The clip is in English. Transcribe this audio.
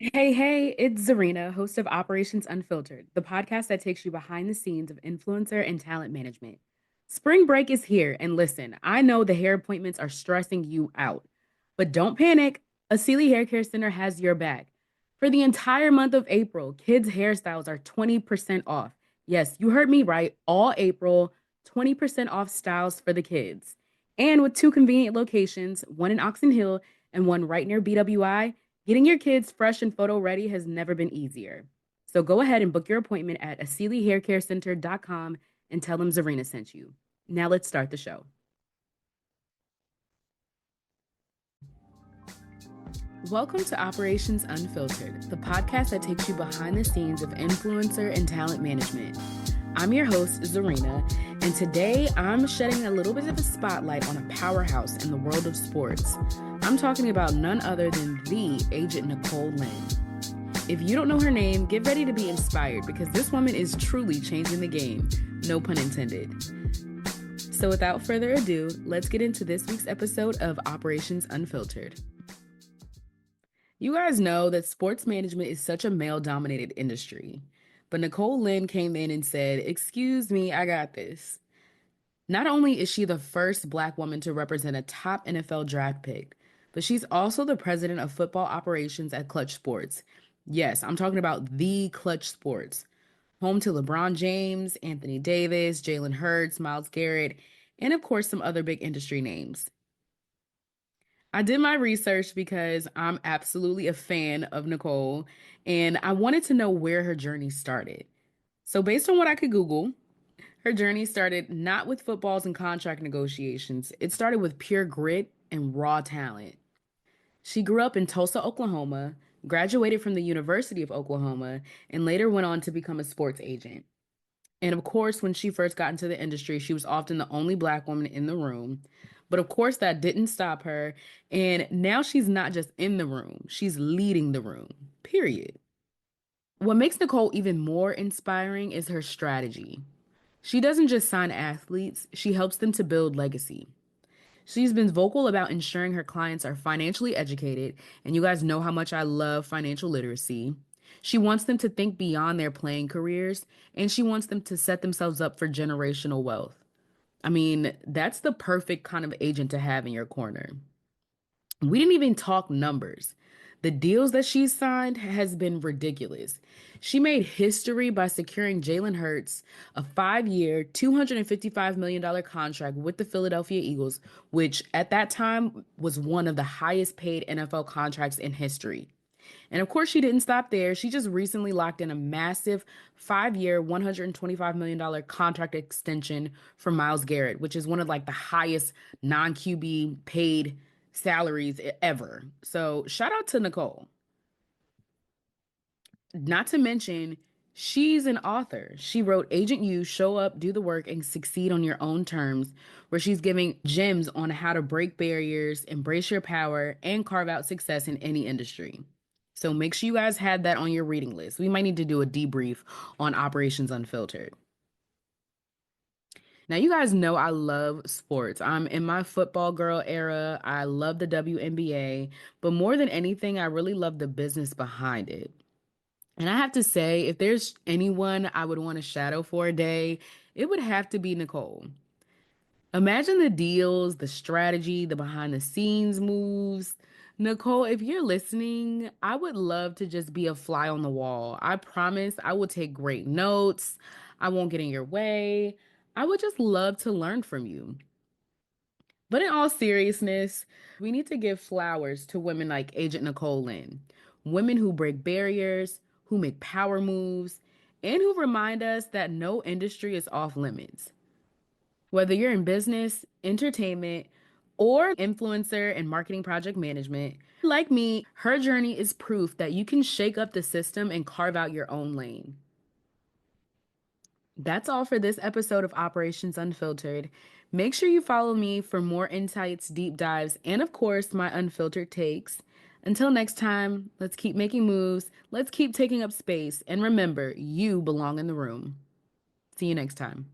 Hey, it's Zuryna, host of Operations Unfiltered, the podcast that takes you behind the scenes of influencer and talent management. Spring break is here, and listen, I know the hair appointments are stressing you out, but don't panic. Asili Hair Care Center has your back. For the entire month of April, kids' hairstyles are 20% off. Yes, you heard me right. All April, 20% off styles for the kids. And with two convenient locations, one in Oxon Hill and one right near BWI, getting your kids fresh and photo ready has never been easier. So go ahead and book your appointment at asilihaircarecenter.com and tell them Zarina sent you. Now let's start the show. Welcome to Operations Unfiltered, the podcast that takes you behind the scenes of influencer and talent management. I'm your host, Zuryna, and today I'm shedding a little bit of a spotlight on a powerhouse in the world of sports. I'm talking about none other than the agent Nicole Lynn. If you don't know her name, get ready to be inspired because this woman is truly changing the game, no pun intended. So without further ado, let's get into this week's episode of Operations Unfiltered. You guys know that sports management is such a male-dominated industry, but Nicole Lynn came in and said, "Excuse me, I got this." Not only is she the first Black woman to represent a top NFL draft pick, but she's also the president of football operations at Klutch Sports. Yes, I'm talking about the Klutch Sports, home to LeBron James, Anthony Davis, Jalen Hurts, Miles Garrett, and of course, some other big industry names. I did my research because I'm absolutely a fan of Nicole and I wanted to know where her journey started. So, based on what I could Google, her journey started not with footballs and contract negotiations. It started with pure grit and raw talent. She grew up in Tulsa, Oklahoma, graduated from the University of Oklahoma, and later went on to become a sports agent. And of course, when she first got into the industry, she was often the only Black woman in the room. But of course, that didn't stop her. And now she's not just in the room, she's leading the room, period. What makes Nicole even more inspiring is her strategy. She doesn't just sign athletes, she helps them to build legacy. She's been vocal about ensuring her clients are financially educated, and you guys know how much I love financial literacy. She wants them to think beyond their playing careers, and she wants them to set themselves up for generational wealth. I mean, that's the perfect kind of agent to have in your corner. We didn't even talk numbers. The deals that she's signed has been ridiculous. She made history by securing Jalen Hurts a 5-year, $255 million contract with the Philadelphia Eagles, which at that time was one of the highest paid NFL contracts in history. And of course, she didn't stop there. She just recently locked in a massive 5-year, $125 million contract extension for Miles Garrett, which is one of like the highest non-QB paid salaries ever. So shout out to Nicole. Not to mention, she's an author. She wrote Agent You, Show Up, Do the Work, and Succeed on Your Own Terms, where she's giving gems on how to break barriers, embrace your power, and carve out success in any industry. So make sure you guys had that on your reading list. We might need to do a debrief on Operations Unfiltered. Now, you guys know I love sports. I'm in my football girl era. I love the WNBA, but more than anything, I really love the business behind it. And I have to say, if there's anyone I would want to shadow for a day, it would have to be Nicole. Imagine the deals, the strategy, the behind the scenes moves. Nicole, if you're listening, I would love to just be a fly on the wall. I promise I will take great notes. I won't get in your way. I would just love to learn from you. But in all seriousness, we need to give flowers to women like Agent Nicole Lynn, women who break barriers, who make power moves, and who remind us that no industry is off limits. Whether you're in business, entertainment, or influencer and marketing project management, like me, her journey is proof that you can shake up the system and carve out your own lane. That's all for this episode of Operations Unfiltered. Make sure you follow me for more insights, deep dives, and of course, my unfiltered takes. Until next time, let's keep making moves, let's keep taking up space, and remember, you belong in the room. See you next time.